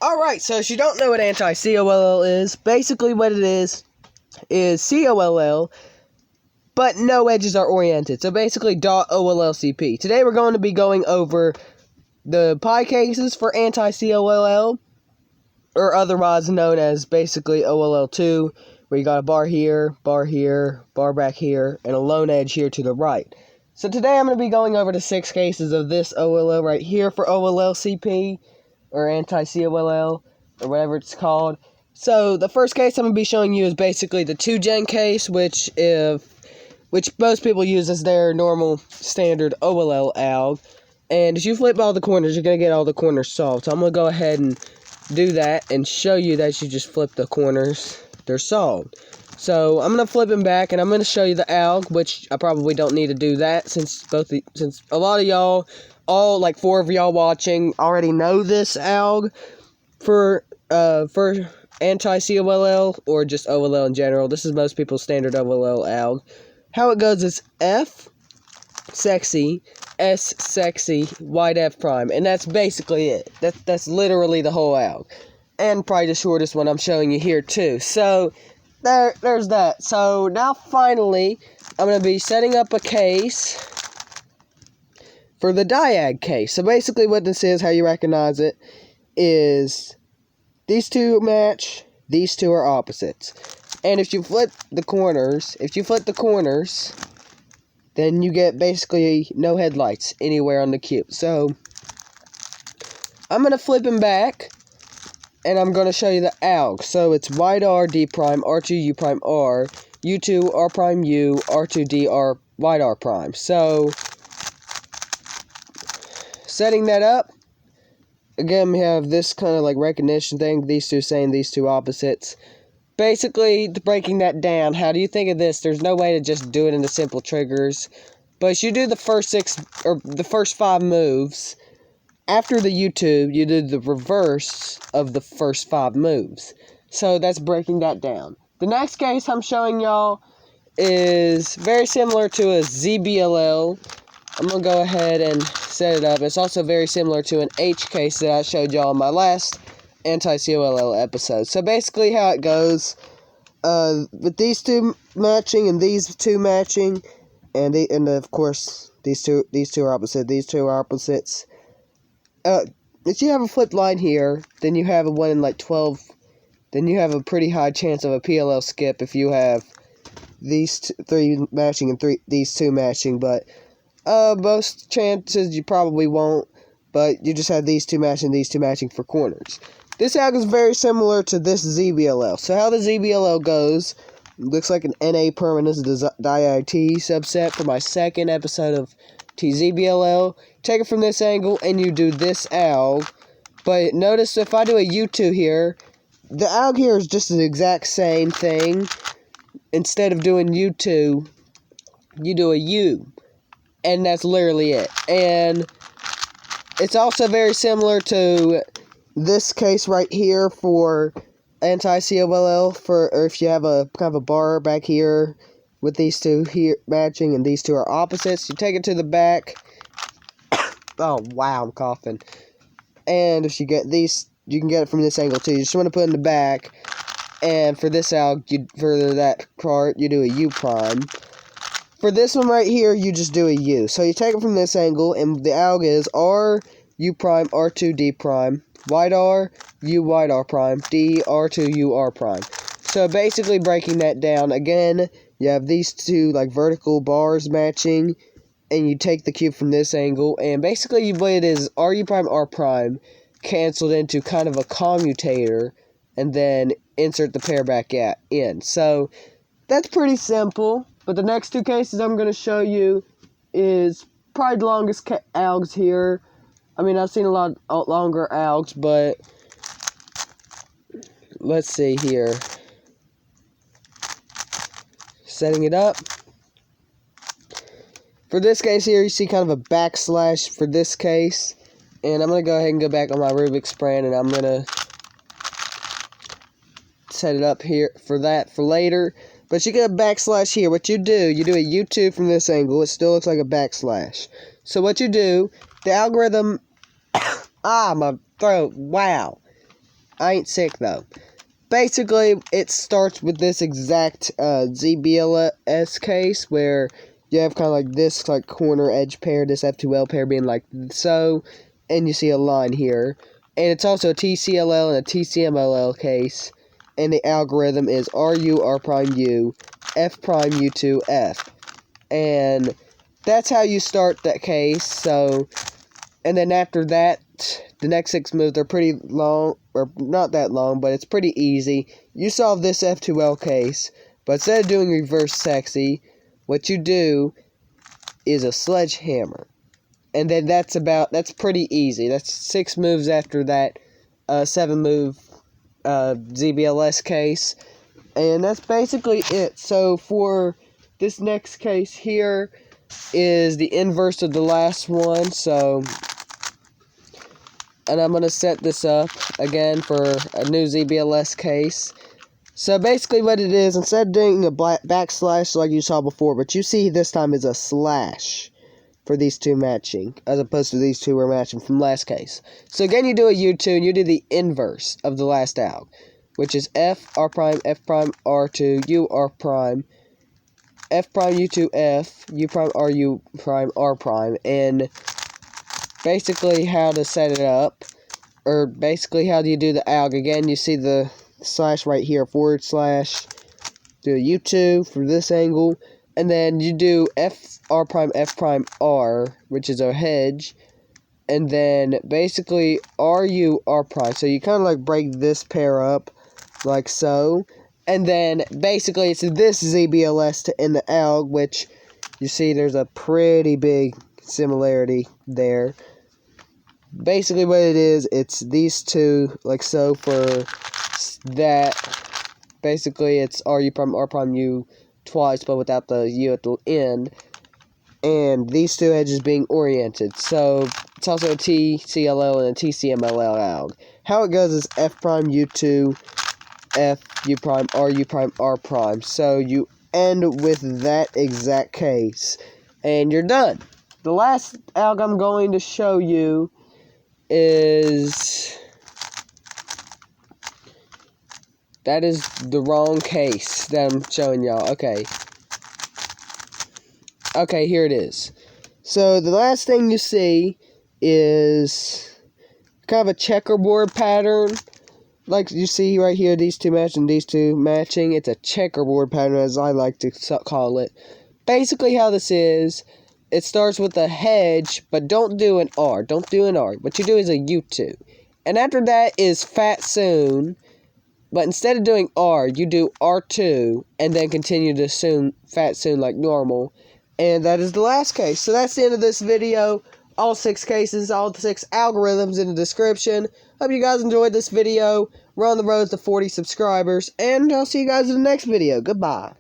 Alright, so if you don't know what anti-COLL is, basically what it is COLL, but no edges are oriented. So basically .OLLCP. Today we're going to be going over the pi cases for anti-COLL, or otherwise known as basically OLL2, where you got a bar here, bar back here, and a lone edge here to the right. So today I'm going to be going over the 6 cases of this OLL right here for OLLCP, or anti-COLL, or whatever it's called. So the first case I'm going to be showing you is basically the 2-gen case, which most people use as their normal standard OLL alg. And if you flip all the corners, you're going to get all the corners solved. So I'm going to go ahead and do that and show you that you just flip the corners. They're solved. So I'm going to flip them back and I'm going to show you the alg, which I probably don't need to do that since a lot of y'all, all like 4 of y'all watching, already know this alg for anti-COLL or just OLL in general. This is most people's standard OLL alg. How it goes is F, sexy, S, sexy, white F prime, and that's basically it. That's literally the whole alg. And probably the shortest one I'm showing you here too. So there's that. So now finally, I'm going to be setting up a case for the diag case. So basically what this is, how you recognize it, is these two match, these two are opposites. And if you flip the corners, then you get basically no headlights anywhere on the cube. So I'm going to flip them back, and I'm going to show you the alg. So it's white R, D prime, R2, U prime, R, U2, R prime, U, R2, D, R, white R prime. So setting that up, again, we have this kind of like recognition thing, these two saying these two opposites. Basically, breaking that down, how do you think of this? There's no way to just do it into simple triggers, but you do the first 5 moves. After the U2, you do the reverse of the first 5 moves. So that's breaking that down. The next case I'm showing y'all is very similar to a ZBLL. I'm going to go ahead and set it up. It's also very similar to an H case that I showed y'all in my last anti-COLL episode. So basically how it goes, with these two matching and these two matching, and of course these two are opposite, these two are opposites. If you have a flipped line here, then you have a 1 in like 12, then you have a pretty high chance of a PLL skip if you have these 3 matching and these 2 matching, but most chances you probably won't, but you just have these two matching for corners. This alg is very similar to this ZBLL. So how the ZBLL goes, looks like an NA permanence diag T subset for my second episode of TZBLL. Take it from this angle and you do this alg. But notice if I do a U2 here, the alg here is just the exact same thing. Instead of doing U2, you do a U. And that's literally it. And it's also very similar to this case right here for anti-COLL, or if you have a kind of a bar back here with these two here matching and these two are opposites, you take it to the back. Oh wow, I'm coughing. And if you get these, you can get it from this angle too. You just want to put it in the back, and for this alg, for that part, you do a U prime. For this one right here, you just do a U. So you take it from this angle, and the alg is R, U prime, R2, D prime, white R, U, white R prime, D, R2, U, R prime. So basically breaking that down, again, you have these two like vertical bars matching, and you take the cube from this angle, and basically what it is R, U prime, R prime, canceled into kind of a commutator, and then insert the pair back in. So that's pretty simple. But the next 2 cases I'm going to show you is probably the longest algs here. I mean, I've seen a lot longer algs, but let's see here. Setting it up. For this case here, you see kind of a backslash for this case. And I'm going to go ahead and go back on my Rubik's brand, and I'm going to set it up here for that for later. But you get a backslash here. What you do a U2 from this angle. It still looks like a backslash. So what you do, the algorithm... my throat. Wow. I ain't sick though. Basically, it starts with this exact ZBLS case where you have kind of like this like corner edge pair, this F2L pair being like so, and you see a line here. And it's also a TCLL and a TCMLL case, and the algorithm is RU, R prime U, F prime U2, F. And that's how you start that case. So, and then after that, the next 6 moves are pretty long, or not that long, but it's pretty easy. You solve this F2L case, but instead of doing reverse sexy, what you do is a sledgehammer. And then that's pretty easy. That's 6 moves after that 7 move ZBLS case. And that's basically it. So for this next case here is the inverse of the last one. So, and I'm going to set this up again for a new ZBLS case. So basically what it is, instead of doing a backslash like you saw before, but you see this time is a slash for these two matching, as opposed to these two were matching from last case. So again, you do a U2, and you do the inverse of the last alg, which is F, R prime, F prime, R2, U, R prime, F prime, U2, F, U prime, R, U prime, R prime, and basically how to set it up, or basically how do you do the alg. Again, you see the slash right here, /, do a U2 for this angle, and then you do F, R prime, F prime, R, which is a hedge, and then basically R, U, R prime. So you kind of like break this pair up, like so, and then basically it's this ZBLS to end the alg, which you see there's a pretty big similarity there. Basically what it is, it's these two, like so, for that. Basically it's RU prime, R prime, U twice, but without the U at the end, and these two edges being oriented. So it's also a TCLL and a TCMLL alg. How it goes is F prime, U2, F, U prime, R prime. So you end with that exact case, and you're done. The last alg I'm going to show you is... that is the wrong case that I'm showing y'all. Okay, here it is. So the last thing you see is kind of a checkerboard pattern. Like you see right here, these two matching, these two matching. It's a checkerboard pattern, as I like to call it. Basically how this is, it starts with a hedge, but don't do an R. Don't do an R. What you do is a U2. And after that is fat soon. But instead of doing R, you do R2, and then continue to fat soon like normal. And that is the last case. So that's the end of this video. All 6 cases, all 6 algorithms in the description. Hope you guys enjoyed this video. We're on the road to 40 subscribers. And I'll see you guys in the next video. Goodbye.